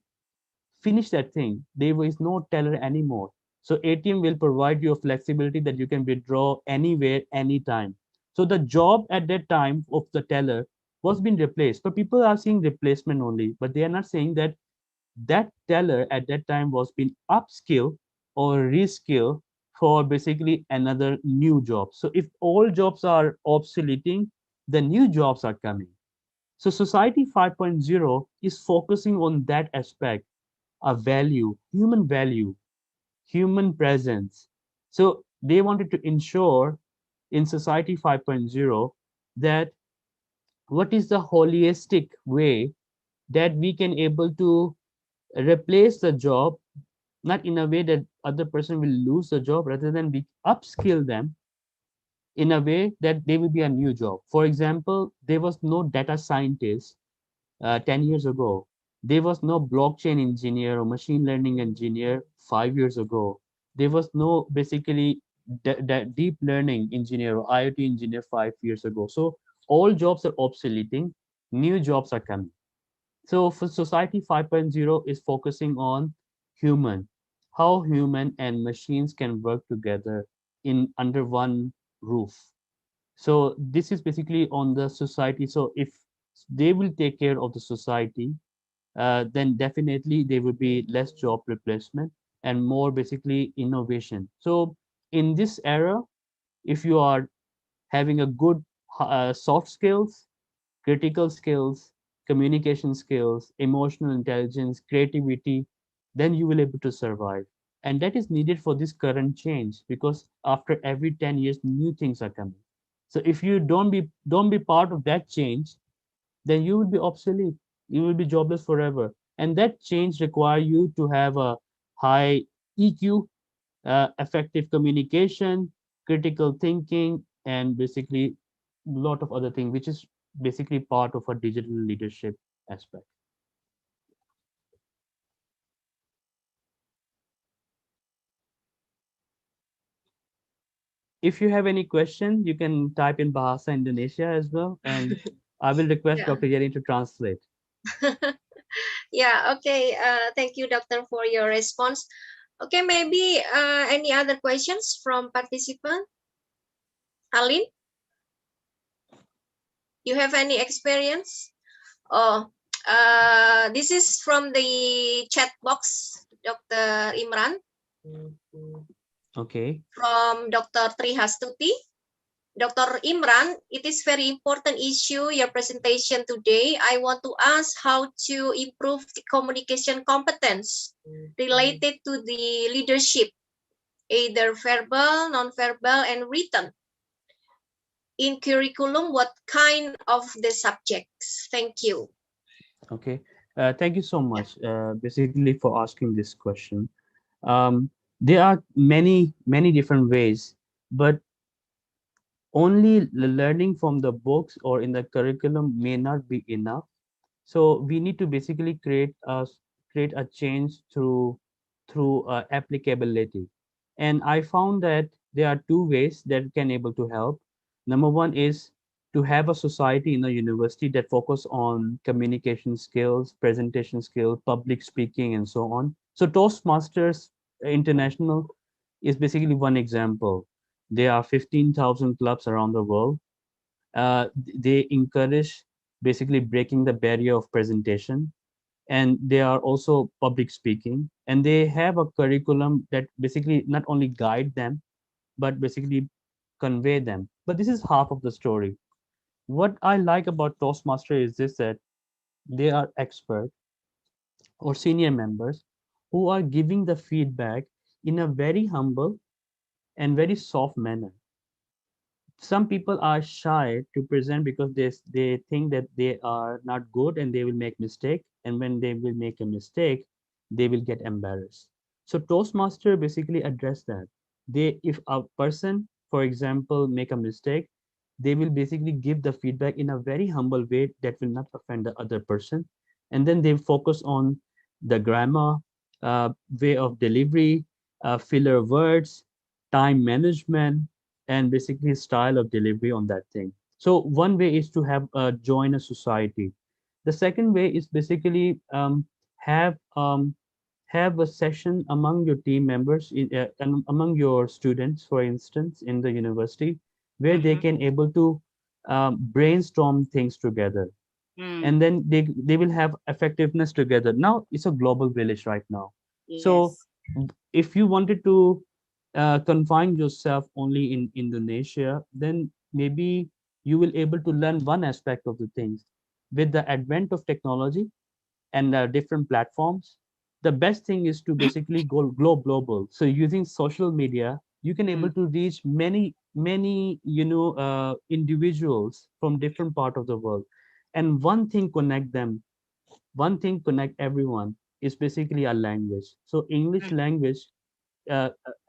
finish that thing. There is no teller anymore. So ATM will provide you a flexibility that you can withdraw anywhere, anytime. So the job at that time of the teller was being replaced. But people are seeing replacement only, but they are not saying that that teller at that time was being upskill or reskill for basically another new job. So if all jobs are obsoleting, the new jobs are coming. So Society 5.0 is focusing on that aspect, a value, human presence. So they wanted to ensure in Society 5.0 that what is the holistic way that we can able to replace the job, not in a way that other person will lose the job, rather than we upskill them in a way that they will be a new job. For example, there was no data scientist 10 years ago. There was no blockchain engineer or machine learning engineer 5 years ago. There was no basically deep learning engineer or IoT engineer 5 years ago. So all jobs are obsoleting, new jobs are coming. So for Society 5.0 is focusing on human, how human and machines can work together in under one roof. So this is basically on the society. So if they will take care of the society, then definitely there will be less job replacement and more basically innovation. So in this era, if you are having a good soft skills, critical skills, communication skills, emotional intelligence, creativity, then you will able to survive. And that is needed for this current change because after every 10 years, new things are coming. So if you don't be part of that change, then you will be obsolete. You will be jobless forever. And that change require you to have a high EQ, effective communication, critical thinking, and basically a lot of other things, which is basically part of a digital leadership aspect. If you have any question, you can type in Bahasa Indonesia as well, and I will request Yeah. Dr. Yeri to translate. Yeah, okay. Thank you, doctor, for your response. Okay, maybe any other questions from participant? Alin, you have any experience? Oh, this is from the chat box, Dr. Imran, Okay. from Dr. Trihastuti. Dr. Imran, it is very important issue, your presentation today. I want to ask how to improve the communication competence related to the leadership, either verbal, non-verbal, and written. In curriculum, what kind of the subjects? Thank you. Okay. Thank you so much, basically, for asking this question. Um, there are many different ways, but only learning from the books or in the curriculum may not be enough. So we need to basically create a change through applicability. And I found that there are two ways that can able to help. Number one is to have a society in a university that focus on communication skills, presentation skills, public speaking, and so on. So Toastmasters International is basically one example. There are 15,000 clubs around the world. They encourage basically breaking the barrier of presentation. and they are also public speaking, and they have a curriculum that basically not only guide them but basically convey them. But this is half of the story. What I like about Toastmaster is this, that they are expert or senior members who are giving the feedback in a very humble and very soft manner. Some people are shy to present because they think that they are not good and they will make mistake, and when they will make a mistake they will get embarrassed. So Toastmaster basically address that. They, if a person for example make a mistake, they will basically give the feedback in a very humble way that will not offend the other person, and then they focus on the grammar, way of delivery, filler words, time management, and basically style of delivery on that thing. So one way is to have join a society. The second way is basically have have a session among your team members and among your students, for instance, in the university, where they Mm-hmm. can able to brainstorm things together, Mm. and then they will have effectiveness together. Now it's a global village right now. So Yes. if you wanted to confine yourself only in Indonesia, then maybe you will able to learn one aspect of the things. With the advent of technology and different platforms, the best thing is to basically go global. So using social media, you can able Mm. to reach many individuals from different part of the world, and one thing connect everyone is basically a language. So English Mm. language,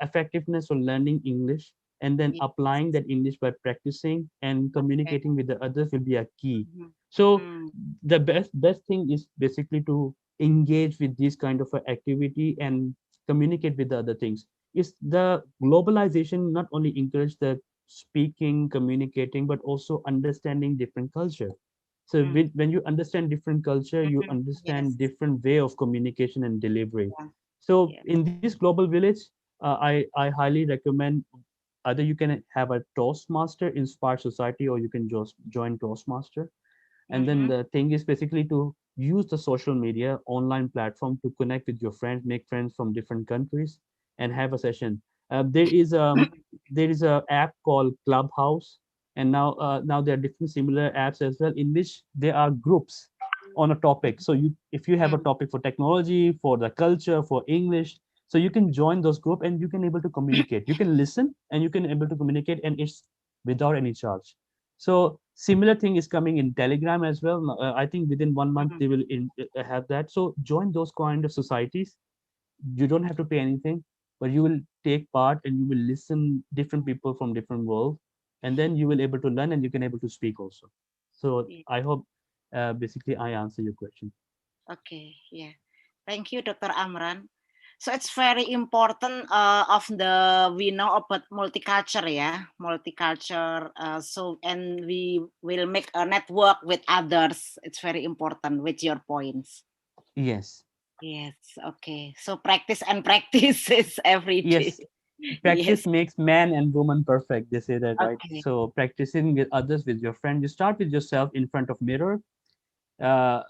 effectiveness on learning English and then Yes. applying that English by practicing and Okay. communicating with the others will be a key. Mm-hmm. So Mm. the best thing is basically to engage with this kind of a activity and communicate with the other things. Is the globalization not only encourage the speaking, communicating, but also understanding different culture. So Mm. when you understand different culture, you Mm-hmm. Yes. understand different way of communication and delivery. Yeah. So Yeah. in this global village, I highly recommend either you can have a Toastmaster inspired society, or you can just join Toastmaster. And then Mm-hmm. the thing is basically to use the social media online platform to connect with your friends, make friends from different countries, and have a session. There is a app called Clubhouse, and now there are different similar apps as well in which there are groups on a topic. So you, if you have a Mm. topic for technology, for the culture, for English, so you can join those group and you can able to communicate. You can listen and you can able to communicate, and it's without any charge. So similar thing is coming in Telegram as well. I think within 1 month Mm. they will have that. So join those kind of societies. You don't have to pay anything, but you will take part and you will listen different people from different world, and then you will able to learn and you can able to speak also. So Yeah. I hope basically I answer your question. Okay. Yeah. Thank you, Dr. Amran. So it's very important of the we know about multicultural, yeah, multicultural. So and we will make a network with others. It's very important with your points. Yes. Yes. Okay. So practice and practice is every day. Yes. Practice Yes. makes man and woman perfect. They say that, right? Okay. So practicing with others, with your friend, you start with yourself in front of mirror, uh,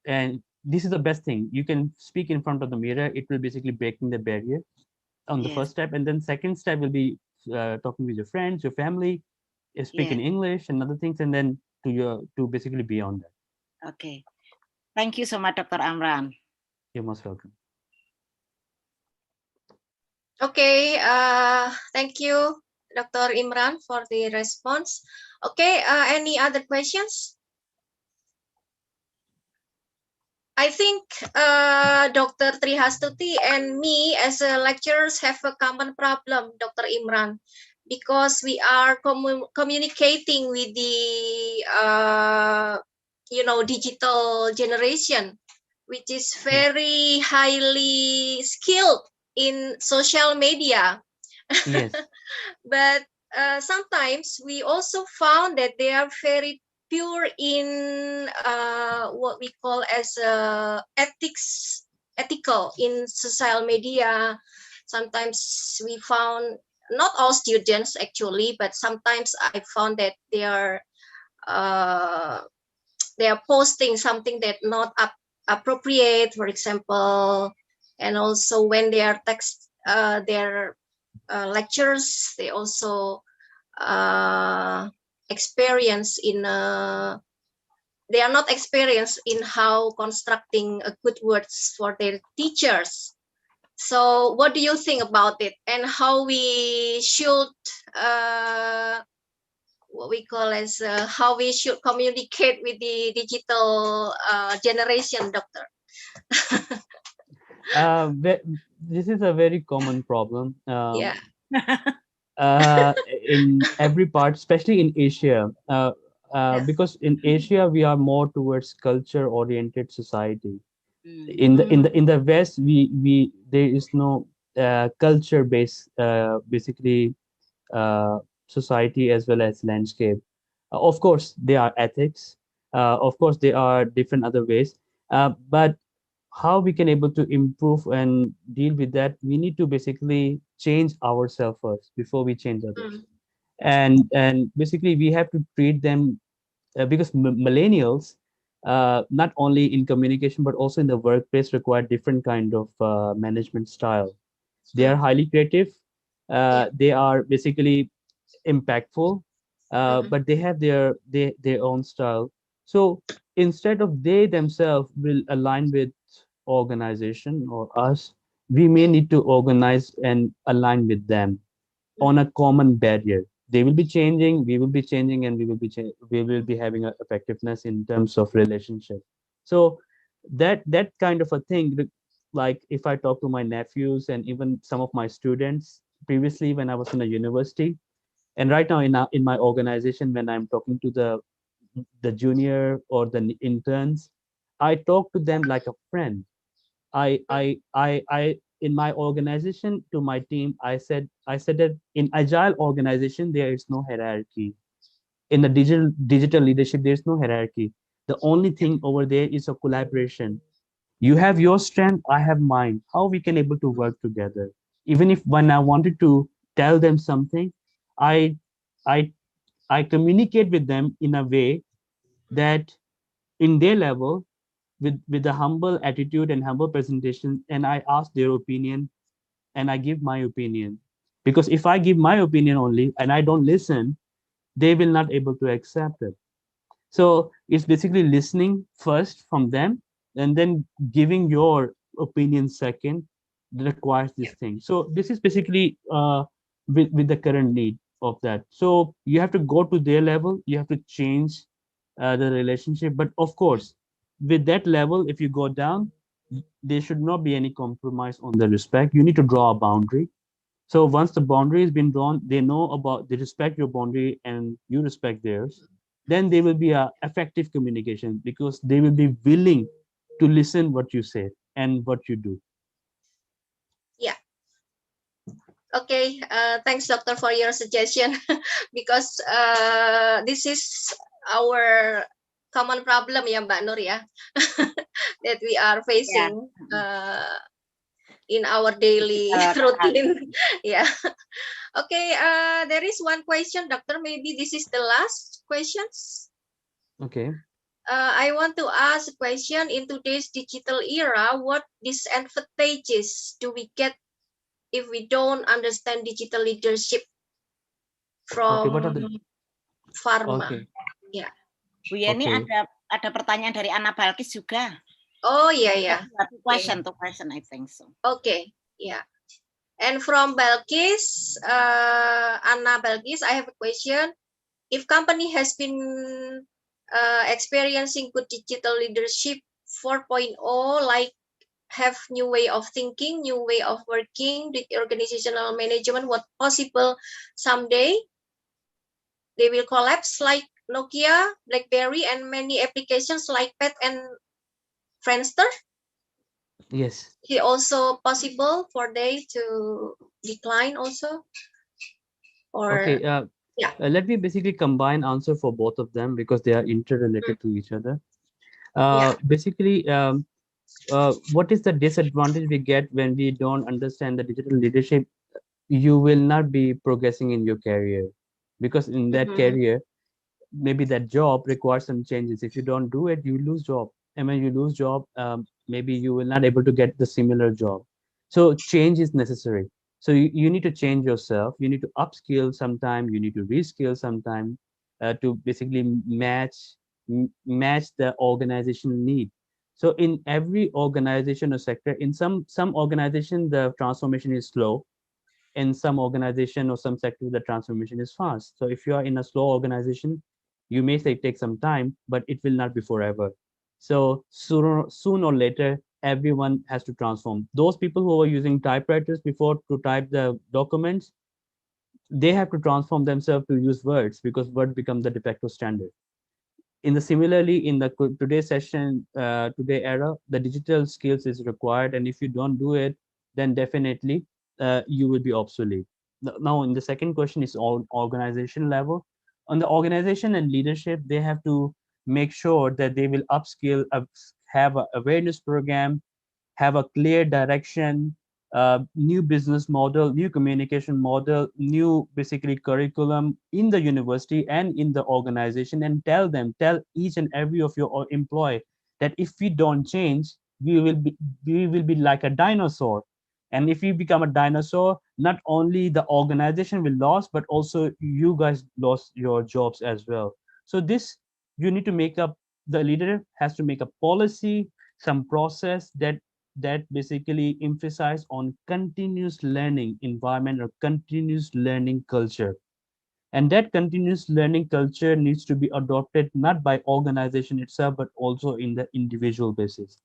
and this is the best thing. You can speak in front of the mirror. It will basically breaking the barrier on the Yes. first step, and then second step will be talking with your friends, your family, speak Yeah. in English and other things, and then to basically beyond that. Okay. Thank you so much, Dr. Amran. You're most welcome. Okay, thank you, Dr. Imran, for the response. Okay, any other questions? I think Dr. Trihastuti and me as a lecturers have a common problem, Dr. Imran, because we are communicating with the digital generation, which is very highly skilled in social media. Yes, But sometimes we also found that they are very pure in what we call as ethical in social media. Sometimes we found, not all students actually, but sometimes I found that uh, they are posting something that not up appropriate, for example, and also when they are text their lectures, they also experience in they are not experienced in how constructing a good words for their teachers. So what do you think about it, and how we should what we call as how we should communicate with the digital generation, doctor? This is a very common problem Yeah. uh, in every part, especially in Asia. Yeah. Because in Asia we are more towards culture-oriented society. Mm. In the West, we there is no culture-based basically society as well as landscape. Of course, there are ethics. Of course, there are different other ways. But how we can able to improve and deal with that, we need to basically change ourselves first before we change others. Mm, And basically, we have to treat them because millennials, not only in communication but also in the workplace, require different kind of management style. They are mm, highly creative. yeah. They are basically impactful, Mm, but they have their own style. So instead of they themselves will align with organization or us, we may mm, need to organize and align with them on mm, a common barrier. They will be changing, we will be changing, and we will be having a effectiveness in terms of relationship. So that kind of a thing, like if I talk to my nephews and even some of my students previously when I was in a university, and right now in my organization when I'm talking to the junior or the interns, I talk to them like a friend. mm, I in my organization to my team, I said that in agile organization there is no hierarchy. In the digital leadership, there is no hierarchy. The only thing over there is a collaboration. You have your strength, I have mine. How we can able to work together? Even if when I wanted to tell them something, I I I communicate with them in a way mm, that in their level with a humble attitude and humble presentation, and I ask their opinion and I give my opinion. Because if I give my opinion only and I don't listen, they will not able to accept it. So it's basically listening first from them and then giving your opinion second requires this yeah. thing. So this is basically with the current need of that. So you have to go to their level, you have to change the relationship. But of course, with that level, if you go down, there should not be any compromise on the respect. You need to draw a boundary. So once the boundary has been drawn, they know about they respect your boundary and you respect theirs. Then there will be a effective communication because they will be willing to listen what you say and what you do. Yeah. Okay. Thanks, doctor, for your suggestion. Because this is our common problem, ya, Mbak Nur, ya, that we are Yeah. facing Mm. in our daily Digital routine. Yeah. Okay. There is one question, doctor. Maybe this is the last questions. Okay. I want to ask a question. In today's digital era, what disadvantages do we get if we don't understand digital leadership Okay. What are from the pharma? okay. Yeah. Bu Yeni Okay. ada pertanyaan dari Anna Balkis juga. Oh, yeah, yeah. Two question, I think so. Okay. Yeah. And from Balkis, Anna Balkis, I have a question. If company has been experiencing good digital leadership 4.0, like have new way of thinking, new way of working, the organizational management, what possible someday they will collapse like Nokia, BlackBerry, and many applications like Pet and Friendster. Yes. It also possible for they to decline also, or Okay. yeah. Let me basically combine answer for both of them because they are Mm, interrelated to each other. yeah. Basically, what is the disadvantage we get when we don't understand the digital leadership? You will not be progressing in your career because in that Mm-hmm. career maybe that job requires some changes. If you don't do it, you lose job. and when you lose job, maybe you will not able to get the similar job. So change is necessary. So you need to change yourself, you need to upskill sometime, you need to reskill sometime, to basically match the organizational need. So in every organization or sector, in some organization the transformation is slow, in some organization or some sector the transformation is fast. So if you are in a slow organization, you may say take some time, but it will not be forever. So soon or later everyone has to transform. Those people who were using typewriters before to type the documents, they have to transform themselves to use words, because word become the de facto standard. In the similarly in the today's session, today era, the digital skills is required, and if you don't do it, then definitely you will be obsolete. Now in the second question is on organization level. On the organization and leadership, they have to make sure that they will upskill, have a awareness program, have a clear direction, new business model, new communication model, new basically curriculum in the university and in the organization, and tell each and every of your employee that if we don't change, we will be like a dinosaur. And if you become a dinosaur, not only the organization will lose, but also you guys lost your jobs as well. So this, you need to make up, the leader has to make a policy, some process that basically emphasize on continuous learning environment or continuous learning culture. And that continuous learning culture needs to be adopted not by organization itself, but also in the individual basis.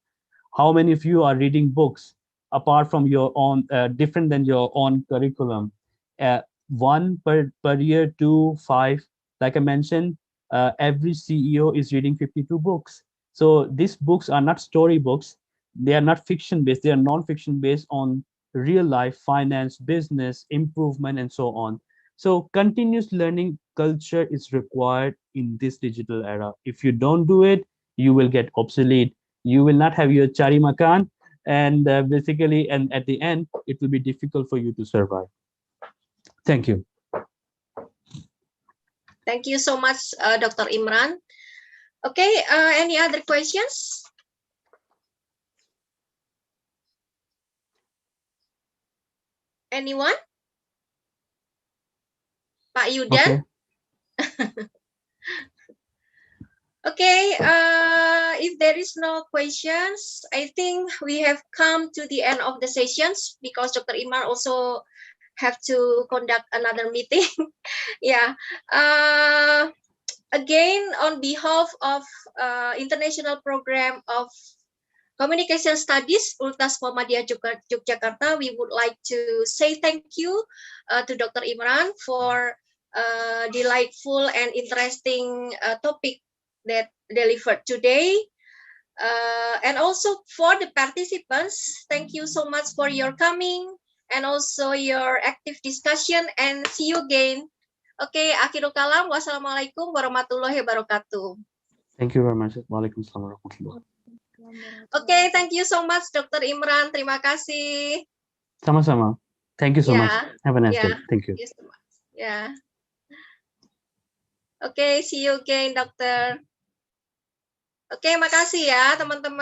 How many of you are reading books apart from your own, different than your own curriculum? One per year, two, five. Like I mentioned, every CEO is reading 52 books. So these books are not story books. They are not fiction based. They are non-fiction based on real life, finance, business, improvement, and so on. So continuous learning culture is required in this digital era. If you don't do it, you will get obsolete. You will not have your chari makan, and basically, and at the end it will be difficult for you to survive. Thank you. Thank you so much, Dr. Imran. Okay, any other questions? Anyone? Pak Yudan? Okay. Okay, if there is no questions, I think we have come to the end of the sessions, because Dr. Imran also have to conduct another meeting. Yeah. Again, on behalf of International Program of Communication Studies, Universitas Muhammadiyah Yogyakarta, we would like to say thank you to Dr. Imran for delightful and interesting topic that delivered today. And also for the participants, thank you so much for your coming and also your active discussion, and see you again. Okay, akhirul kalam. Wassalamualaikum warahmatullahi wabarakatuh. Thank you very much. Waalaikumsalam warahmatullahi. Okay, thank you so much, Dr. Imran. Terima kasih. Sama-sama. Thank you so much. Yeah, Have a nice yeah. day. Thank you. Yes, so much. Yeah. Okay, see you again, Dokter. Oke, makasih ya teman-teman.